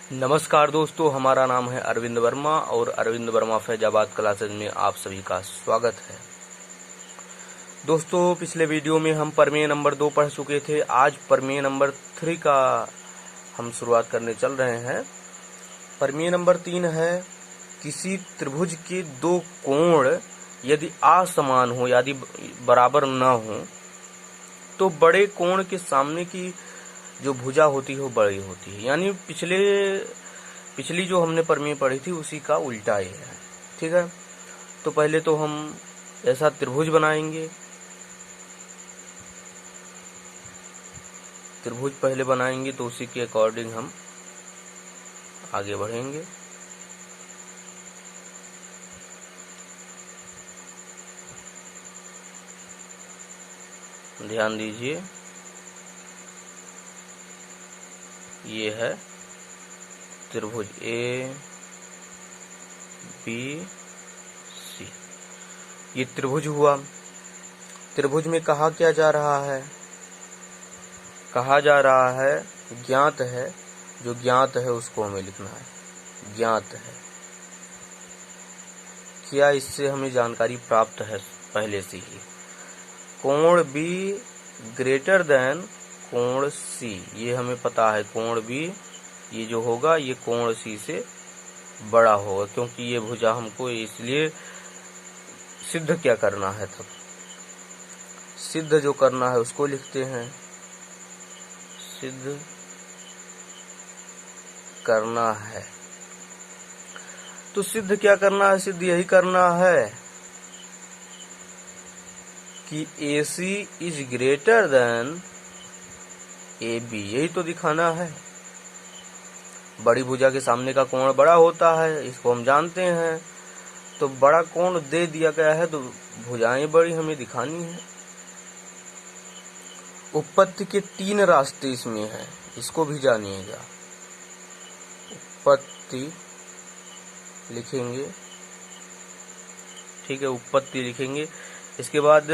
नमस्कार दोस्तों, हमारा नाम है अरविंद वर्मा और अरविंद वर्मा फैजाबाद क्लासेज में आप सभी का स्वागत है। दोस्तों, पिछले वीडियो में हम प्रमेय नंबर 2 पढ़ चुके थे। आज प्रमेय नंबर 3 का हम शुरुआत करने चल रहे हैं। प्रमेय नंबर 3 है, किसी त्रिभुज के दो कोण यदि असमान हो, यदि बराबर न हो, तो बड़े कोण के सामने की जो भुजा होती है वो बड़ी होती है। यानी पिछली जो हमने प्रमेय पढ़ी थी उसी का उल्टा ये है। ठीक है, तो पहले तो हम ऐसा त्रिभुज बनाएंगे। त्रिभुज पहले बनाएंगे तो उसी के अकॉर्डिंग हम आगे बढ़ेंगे। ध्यान दीजिए, ये है त्रिभुज ए बी सी। ये त्रिभुज हुआ। त्रिभुज में कहा क्या जा रहा है? कहा जा रहा है ज्ञात है, जो ज्ञात है उसको हमें लिखना है। ज्ञात है क्या, इससे हमें जानकारी प्राप्त है पहले से ही। कोण बी ग्रेटर देन कोण सी, ये हमें पता है। कोण बी ये जो होगा ये कोण सी से बड़ा होगा, क्योंकि ये भुजा हमको इसलिए सिद्ध क्या करना है। तब सिद्ध जो करना है उसको लिखते हैं। सिद्ध करना है तो सिद्ध क्या करना है? सिद्ध यही करना है कि AC is greater than AB, यही तो दिखाना है। बड़ी भुजा के सामने का कोण बड़ा होता है, इसको हम जानते हैं। तो बड़ा कोण दे दिया गया है तो भुजाएं बड़ी हमें दिखानी है। उत्पत्ति के 3 रास्ते इसमें हैं, इसको भी जानिएगा। उत्पत्ति लिखेंगे, ठीक है, उत्पत्ति लिखेंगे। इसके बाद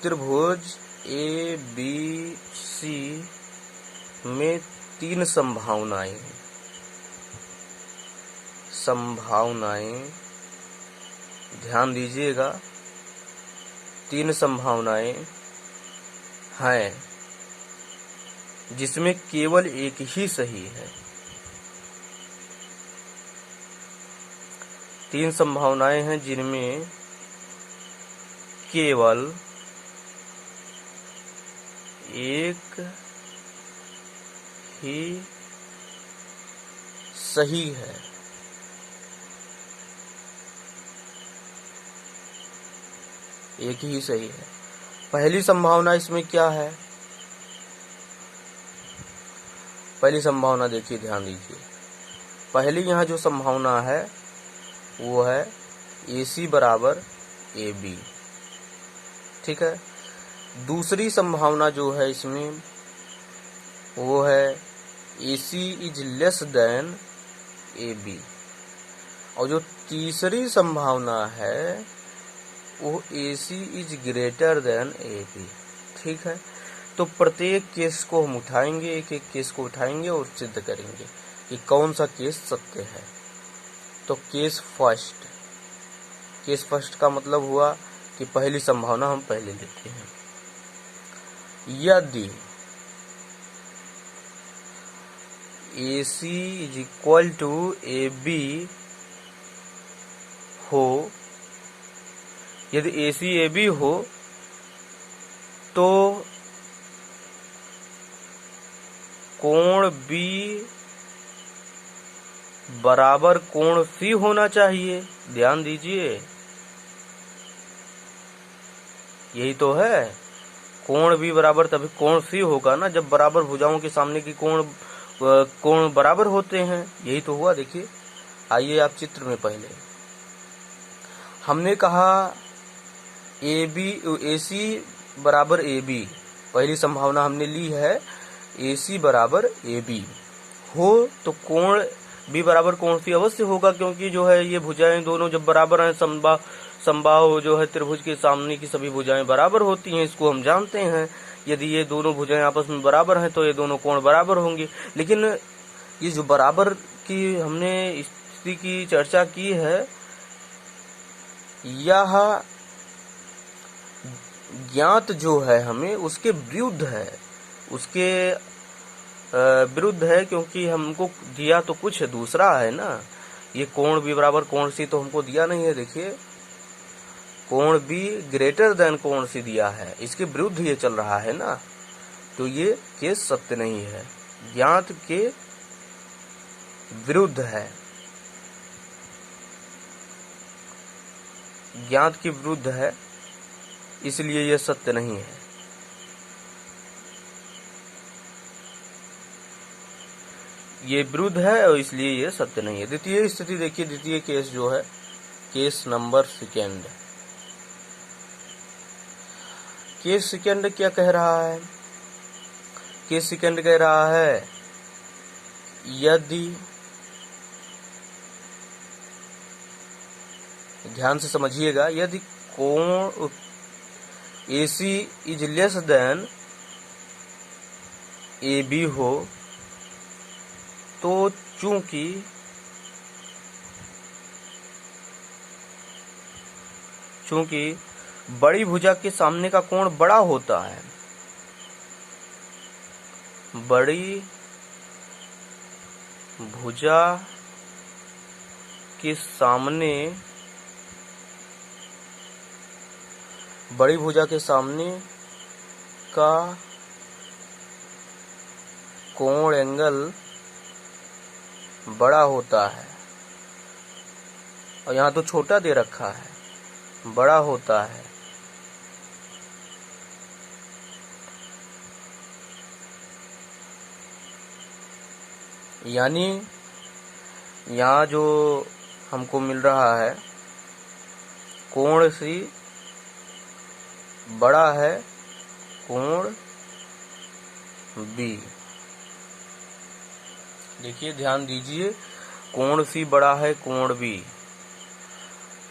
त्रिभुज ए बी सी में 3 संभावनाएं हैं। संभावनाएं ध्यान दीजिएगा, 3 संभावनाएं हैं जिसमें केवल एक ही सही है। 3 संभावनाएं हैं जिनमें केवल एक ही सही है। एक ही सही है। पहली संभावना इसमें क्या है? पहली संभावना देखिए, ध्यान दीजिए। पहली यहाँ जो संभावना है वो है AC बराबर AB। ठीक है। दूसरी संभावना जो है इसमें वो है AC is less than AB। और जो तीसरी संभावना है वो AC is greater than AB। ठीक है, तो प्रत्येक केस को हम उठाएंगे, एक एक केस को उठाएंगे और सिद्ध करेंगे कि कौन सा केस सत्य है। तो केस फर्स्ट का मतलब हुआ कि पहली संभावना हम पहले लेते हैं। यदि AC is equal to AB हो, यदि AC AB हो तो कोण B बराबर कोण C होना चाहिए। ध्यान दीजिए, यही तो है। कोण B बराबर तभी कोण C होगा ना, जब बराबर भुजाओं के सामने की कोण बराबर होते हैं। यही तो हुआ। देखिए, आइए आप चित्र में पहले हमने कहा AC बराबर AB। पहली संभावना हमने ली है AC बराबर AB हो तो कोण B बराबर कोण C अवश्य होगा, क्योंकि जो है ये भुजाएं दोनों जब बराबर हैं, समबाहु जो है त्रिभुज के सामने की सभी भुजाएं बराबर होती हैं, इसको हम जानते हैं। यदि ये दोनों भुजाएं आपस में बराबर हैं तो ये दोनों कोण बराबर होंगे। लेकिन ये जो बराबर की हमने स्थिति की चर्चा की है, यह ज्ञात जो है हमें उसके विरुद्ध है, उसके विरुद्ध है, क्योंकि हमको दिया तो कुछ दूसरा है ना। ये कोण बी बराबर कोण सी तो हमको दिया नहीं है। देखिए, कोण बी ग्रेटर देन कोण सी दिया है, इसके विरुद्ध ये चल रहा है ना, तो ये केस सत्य नहीं है, ज्ञात के विरुद्ध है, ज्ञात के विरुद्ध है, इसलिए यह सत्य नहीं है। ये विरुद्ध है और इसलिए ये सत्य नहीं है। द्वितीय स्थिति देखिए, द्वितीय केस जो है, case number second. Case second क्या कह रहा है? केस सेकेंड कह रहा है यदि, ध्यान से समझिएगा, यदि कोण AC is less than AB हो तो चूंकि बड़ी भुजा के सामने का कोण बड़ा होता है, बड़ी भुजा के सामने, बड़ी भुजा के सामने का कोण एंगल बड़ा होता है, और यहाँ तो छोटा दे रखा है, बड़ा होता है, यानी यहाँ जो हमको मिल रहा है, कोण सी बड़ा है कोण बी। देखिए, ध्यान दीजिए, कोण सी बड़ा है कोण बी।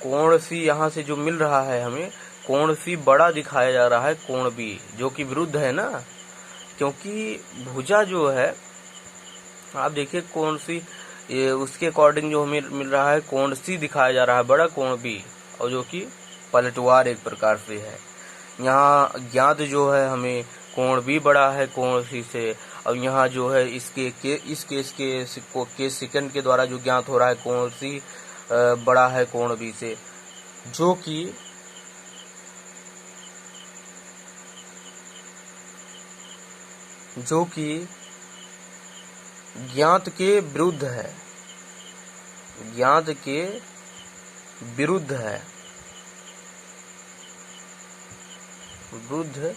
कोण सी यहाँ से जो मिल रहा है हमें, कोण सी बड़ा दिखाया जा रहा है कोण बी, जो कि विरुद्ध है ना, क्योंकि भुजा जो है, आप देखिए कोण सी, ये उसके अकॉर्डिंग जो हमें मिल रहा है, कोण सी दिखाया जा रहा है बड़ा कोण बी, और जो कि पलटवार एक प्रकार से है। यहाँ ज्ञात जो है हमें कोण बी बड़ा है कोण सी से, और यहाँ जो है इस केस के सेकंड के द्वारा जो ज्ञात हो रहा है, कोण सी बड़ा है कोण बी से, जो कि ज्ञात के विरुद्ध है, ज्ञात के विरुद्ध है, विरुद्ध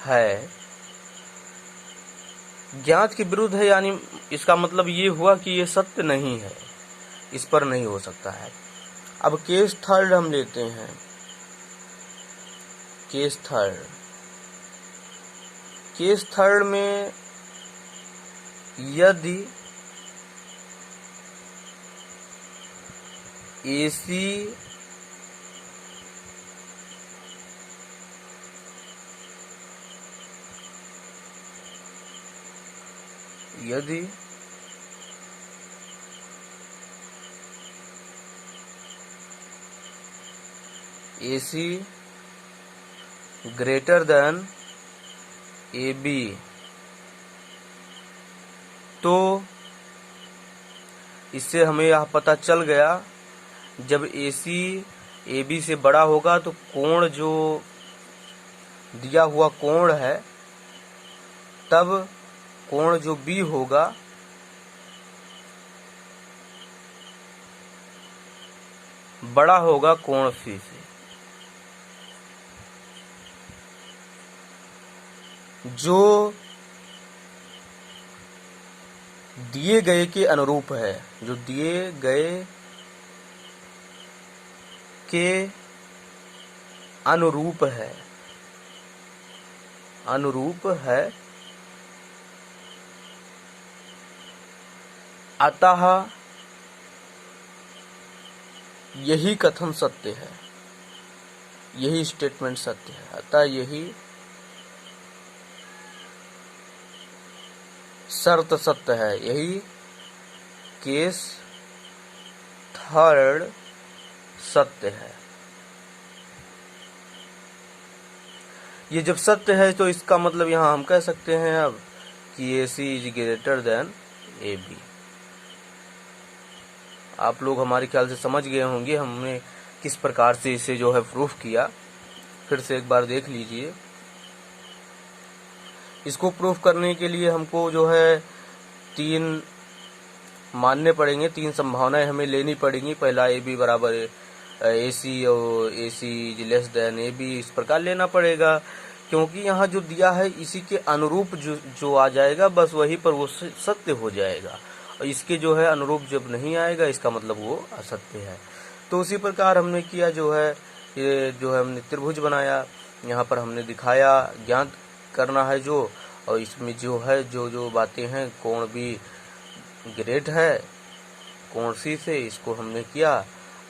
है, ज्ञात के विरुद्ध है, यानी इसका मतलब ये हुआ कि ये सत्य नहीं है, इस पर नहीं हो सकता है। अब केस थर्ड हम लेते हैं, केस थर्ड में यदि AC ग्रेटर देन AB, तो इससे हमें यह पता चल गया, जब AC AB से बड़ा होगा तो कोण जो दिया हुआ कोण है, तब कोण जो B होगा बड़ा होगा कोण C से, जो दिए गए के अनुरूप है, जो दिए गए के अनुरूप है, अतः यही कथन सत्य है, यही स्टेटमेंट सत्य है, अतः यही शर्त सत्य है, यही केस थर्ड सत्य है। ये जब सत्य है तो इसका मतलब यहाँ हम कह सकते हैं अब कि AC is greater than AB। आप लोग हमारे ख्याल से समझ गए होंगे हमने किस प्रकार से इसे जो है प्रूफ किया। फिर से एक बार देख लीजिए। इसको प्रूफ करने के लिए हमको जो है 3 मानने पड़ेंगे, 3 संभावनाएं हमें लेनी पड़ेंगी। पहला AB बराबर AC और AC is less than AB, इस प्रकार लेना पड़ेगा, क्योंकि यहाँ जो दिया है इसी के अनुरूप जो आ जाएगा बस वही पर वो सत्य हो जाएगा, और इसके जो है अनुरूप जब नहीं आएगा इसका मतलब वो असत्य है। तो उसी प्रकार हमने किया, जो है ये जो है हमने त्रिभुज बनाया, यहाँ पर हमने दिखाया, ज्ञात करना है जो, और इसमें जो है जो बातें हैं, कोण भी ग्रेट है कोण C से, इसको हमने किया।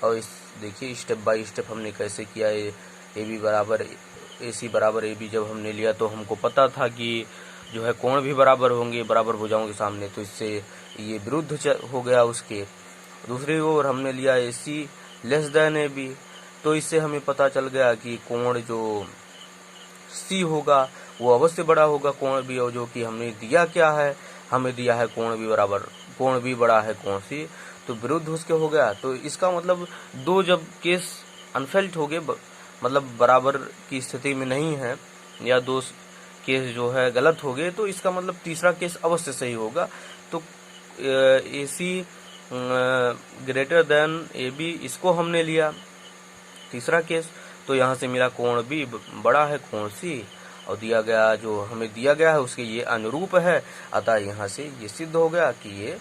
और इस देखिए स्टेप बाय स्टेप हमने कैसे किया। AB बराबर AC बराबर AB जब हमने लिया तो हमको पता था कि जो है कोण भी बराबर होंगे बराबर भुजाओं के सामने, तो इससे ये विरुद्ध हो गया उसके। दूसरी ओर हमने लिया AC लेस देन AB, तो इससे हमें पता चल गया कि कोण जो C होगा वो अवश्य बड़ा होगा कोण B, और जो कि हमने दिया क्या है, हमें दिया है कोण B बड़ा है कोण C, तो विरुद्ध उसके हो गया। तो इसका मतलब 2 जब केस अनफेल्ट हो गए, मतलब बराबर की स्थिति में नहीं है, या 2 केस जो है गलत हो गए, तो इसका मतलब तीसरा केस अवश्य सही होगा। तो AC ग्रेटर देन AB इसको हमने लिया तीसरा केस, तो यहाँ से मेरा कोण B बड़ा है कोण C, और दिया गया जो हमें दिया गया है उसके ये अनुरूप है, अतः यहाँ से ये सिद्ध हो गया कि ये।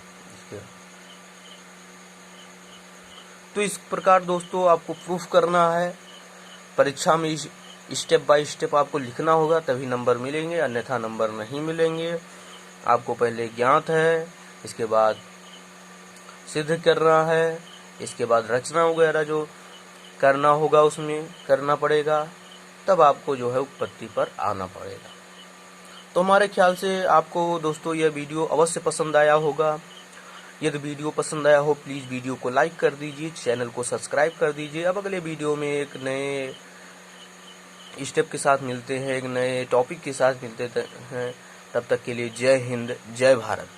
तो इस प्रकार दोस्तों आपको प्रूफ करना है। परीक्षा में स्टेप बाय स्टेप आपको लिखना होगा, तभी नंबर मिलेंगे, अन्यथा नंबर नहीं मिलेंगे। आपको पहले ज्ञात है, इसके बाद सिद्ध करना है, इसके बाद रचना वगैरह जो करना होगा उसमें करना पड़ेगा, तब आपको जो है उत्पत्ति पर आना पड़ेगा। तो हमारे ख्याल से आपको दोस्तों यह वीडियो अवश्य पसंद आया होगा। यदि वीडियो पसंद आया हो प्लीज़ वीडियो को लाइक कर दीजिए, चैनल को सब्सक्राइब कर दीजिए। अब अगले वीडियो में एक नए स्टेप के साथ मिलते हैं, एक नए टॉपिक के साथ मिलते हैं। तब तक के लिए जय हिंद, जय भारत।